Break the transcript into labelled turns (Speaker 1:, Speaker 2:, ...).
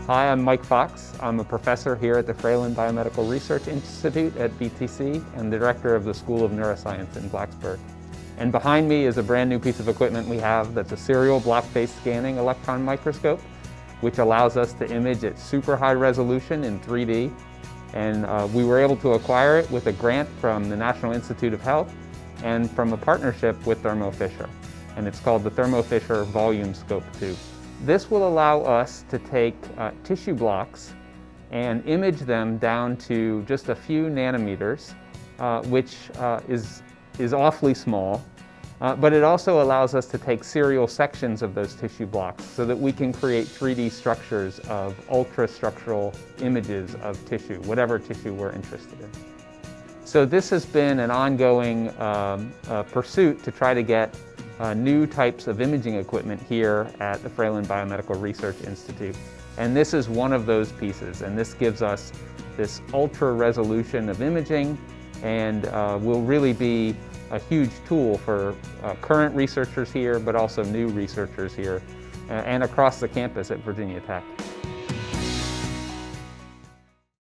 Speaker 1: Hi, I'm Mike Fox. I'm a professor here at the Fralin Biomedical Research Institute at VTC and the director of the School of Neuroscience in Blacksburg. And behind me is a brand new piece of equipment we have that's a serial block-based scanning electron microscope, which allows us to image at super high resolution in 3D. And we were able to acquire it with a grant from the National Institute of Health and from a partnership with Thermo Fisher. And it's called the Thermo Fisher Volume Scope 2. This will allow us to take tissue blocks and image them down to just a few nanometers, which is awfully small. But it also allows us to take serial sections of those tissue blocks so that we can create 3D structures of ultra-structural images of tissue, whatever tissue we're interested in. So this has been an ongoing pursuit to try to get new types of imaging equipment here at the Fralin Biomedical Research Institute. And this is one of those pieces, and this gives us this ultra resolution of imaging and will really be a huge tool for current researchers here, but also new researchers here and across the campus at Virginia Tech.